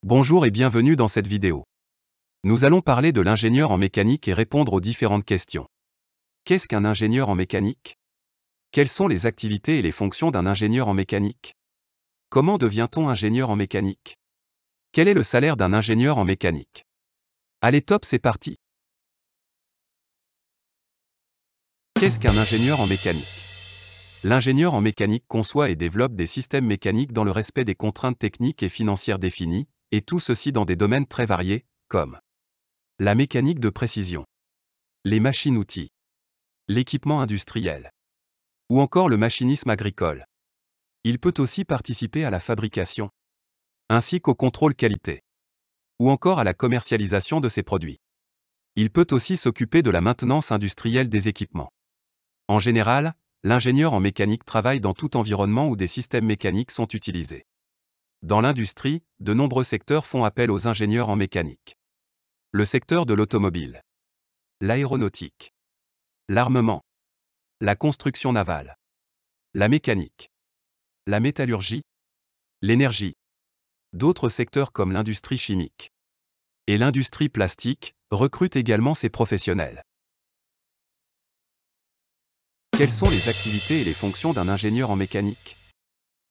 Bonjour et bienvenue dans cette vidéo. Nous allons parler de l'ingénieur en mécanique et répondre aux différentes questions. Qu'est-ce qu'un ingénieur en mécanique? Quelles sont les activités et les fonctions d'un ingénieur en mécanique? Comment devient-on ingénieur en mécanique? Quel est le salaire d'un ingénieur en mécanique? Allez top, c'est parti! Qu'est-ce qu'un ingénieur en mécanique? L'ingénieur en mécanique conçoit et développe des systèmes mécaniques dans le respect des contraintes techniques et financières définies, et tout ceci dans des domaines très variés, comme la mécanique de précision, les machines-outils, l'équipement industriel, ou encore le machinisme agricole. Il peut aussi participer à la fabrication, ainsi qu'au contrôle qualité, ou encore à la commercialisation de ses produits. Il peut aussi s'occuper de la maintenance industrielle des équipements. En général, l'ingénieur en mécanique travaille dans tout environnement où des systèmes mécaniques sont utilisés. Dans l'industrie, de nombreux secteurs font appel aux ingénieurs en mécanique. Le secteur de l'automobile, l'aéronautique, l'armement, la construction navale, la mécanique, la métallurgie, l'énergie. D'autres secteurs comme l'industrie chimique et l'industrie plastique recrutent également ces professionnels. Quelles sont les activités et les fonctions d'un ingénieur en mécanique?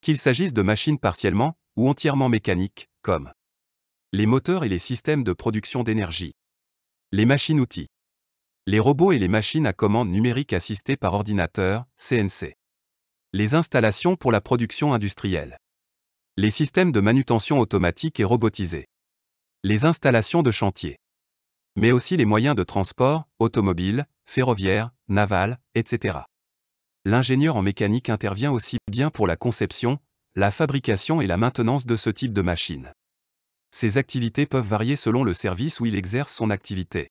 Qu'il s'agisse de machines partiellement ou entièrement mécaniques, comme les moteurs et les systèmes de production d'énergie, les machines-outils, les robots et les machines à commande numérique assistées par ordinateur, CNC, les installations pour la production industrielle, les systèmes de manutention automatique et robotisés, les installations de chantier, mais aussi les moyens de transport, automobiles, ferroviaires, navals, etc. L'ingénieur en mécanique intervient aussi bien pour la conception, la fabrication et la maintenance de ce type de machines. Ces activités peuvent varier selon le service où il exerce son activité.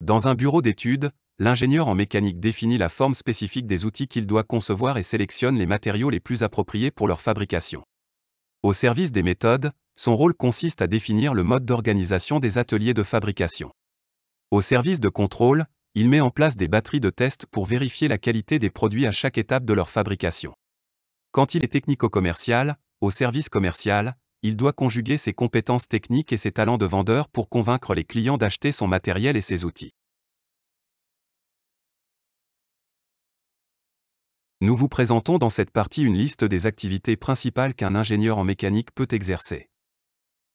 Dans un bureau d'études, l'ingénieur en mécanique définit la forme spécifique des outils qu'il doit concevoir et sélectionne les matériaux les plus appropriés pour leur fabrication. Au service des méthodes, son rôle consiste à définir le mode d'organisation des ateliers de fabrication. Au service de contrôle, il met en place des batteries de tests pour vérifier la qualité des produits à chaque étape de leur fabrication. Quand il est technico-commercial, au service commercial, il doit conjuguer ses compétences techniques et ses talents de vendeur pour convaincre les clients d'acheter son matériel et ses outils. Nous vous présentons dans cette partie une liste des activités principales qu'un ingénieur en mécanique peut exercer.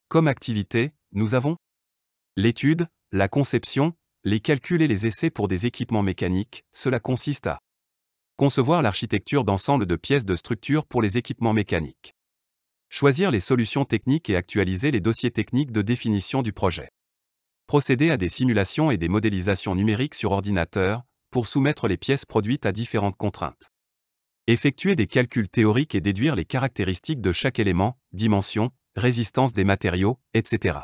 Comme activité, nous avons l'étude, la conception, les calculs et les essais pour des équipements mécaniques. Cela consiste à concevoir l'architecture d'ensemble de pièces de structure pour les équipements mécaniques, choisir les solutions techniques et actualiser les dossiers techniques de définition du projet, procéder à des simulations et des modélisations numériques sur ordinateur pour soumettre les pièces produites à différentes contraintes, effectuer des calculs théoriques et déduire les caractéristiques de chaque élément, dimension, résistance des matériaux, etc.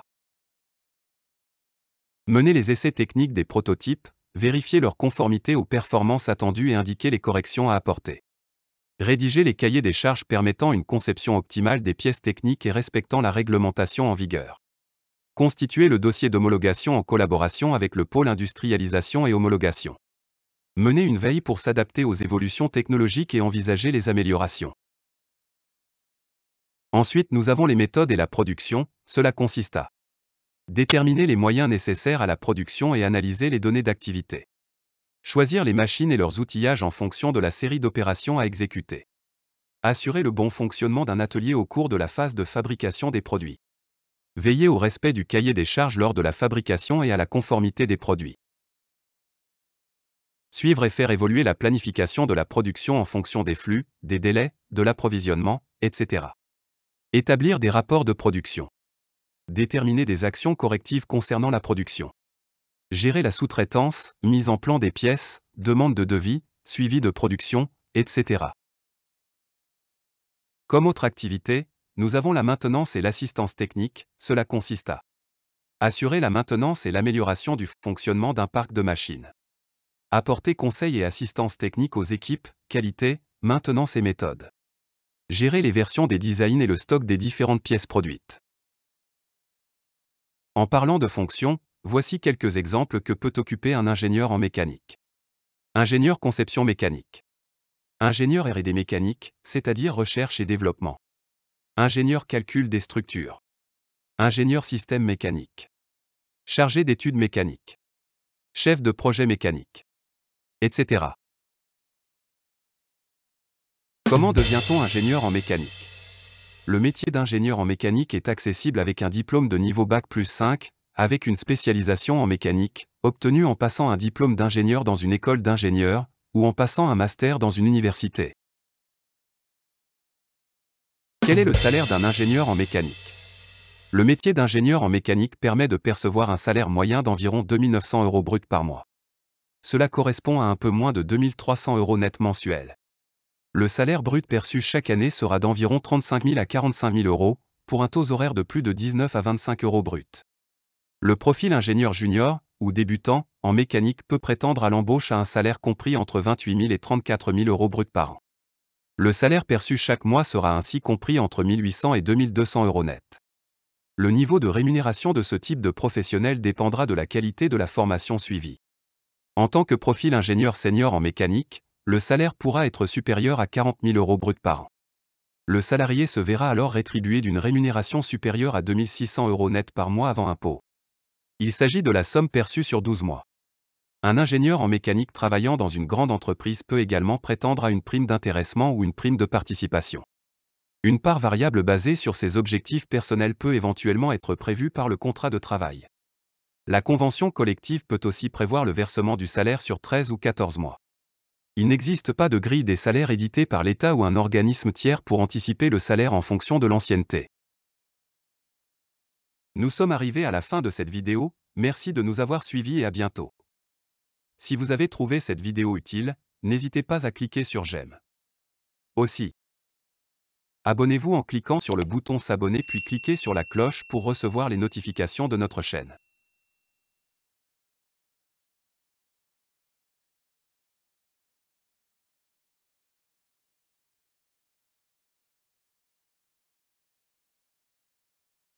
Mener les essais techniques des prototypes, vérifier leur conformité aux performances attendues et indiquer les corrections à apporter. Rédiger les cahiers des charges permettant une conception optimale des pièces techniques et respectant la réglementation en vigueur. Constituer le dossier d'homologation en collaboration avec le pôle industrialisation et homologation. Mener une veille pour s'adapter aux évolutions technologiques et envisager les améliorations. Ensuite, nous avons les méthodes et la production. Cela consiste à déterminer les moyens nécessaires à la production et analyser les données d'activité. Choisir les machines et leurs outillages en fonction de la série d'opérations à exécuter. Assurer le bon fonctionnement d'un atelier au cours de la phase de fabrication des produits. Veiller au respect du cahier des charges lors de la fabrication et à la conformité des produits. Suivre et faire évoluer la planification de la production en fonction des flux, des délais, de l'approvisionnement, etc. Établir des rapports de production. Déterminer des actions correctives concernant la production. Gérer la sous-traitance, mise en plan des pièces, demande de devis, suivi de production, etc. Comme autre activité, nous avons la maintenance et l'assistance technique. Cela consiste à assurer la maintenance et l'amélioration du fonctionnement d'un parc de machines. Apporter conseil et assistance technique aux équipes, qualité, maintenance et méthode. Gérer les versions des designs et le stock des différentes pièces produites. En parlant de fonctions, voici quelques exemples que peut occuper un ingénieur en mécanique. Ingénieur conception mécanique. Ingénieur R&D mécanique, c'est-à-dire recherche et développement. Ingénieur calcul des structures. ingénieur système mécanique, chargé d'études mécaniques, chef de projet mécanique, etc. Comment devient-on ingénieur en mécanique? Le métier d'ingénieur en mécanique est accessible avec un diplôme de niveau Bac+5, avec une spécialisation en mécanique, obtenue en passant un diplôme d'ingénieur dans une école d'ingénieurs, ou en passant un master dans une université. Quel est le salaire d'un ingénieur en mécanique? Le métier d'ingénieur en mécanique permet de percevoir un salaire moyen d'environ 2 900 € brut par mois. Cela correspond à un peu moins de 2 300 € net mensuels. Le salaire brut perçu chaque année sera d'environ 35 000 à 45 000 €, pour un taux horaire de plus de 19 à 25 € brut. Le profil ingénieur junior, ou débutant, en mécanique peut prétendre à l'embauche à un salaire compris entre 28 000 et 34 000 € brut par an. Le salaire perçu chaque mois sera ainsi compris entre 1 800 et 2 200 € net. Le niveau de rémunération de ce type de professionnel dépendra de la qualité de la formation suivie. En tant que profil ingénieur senior en mécanique, le salaire pourra être supérieur à 40 000 € brut par an. Le salarié se verra alors rétribué d'une rémunération supérieure à 2 600 € net par mois avant impôt. Il s'agit de la somme perçue sur 12 mois. Un ingénieur en mécanique travaillant dans une grande entreprise peut également prétendre à une prime d'intéressement ou une prime de participation. Une part variable basée sur ses objectifs personnels peut éventuellement être prévue par le contrat de travail. La convention collective peut aussi prévoir le versement du salaire sur 13 ou 14 mois. Il n'existe pas de grille des salaires éditée par l'État ou un organisme tiers pour anticiper le salaire en fonction de l'ancienneté. Nous sommes arrivés à la fin de cette vidéo, merci de nous avoir suivis et à bientôt. Si vous avez trouvé cette vidéo utile, n'hésitez pas à cliquer sur j'aime. Aussi, abonnez-vous en cliquant sur le bouton s'abonner puis cliquez sur la cloche pour recevoir les notifications de notre chaîne.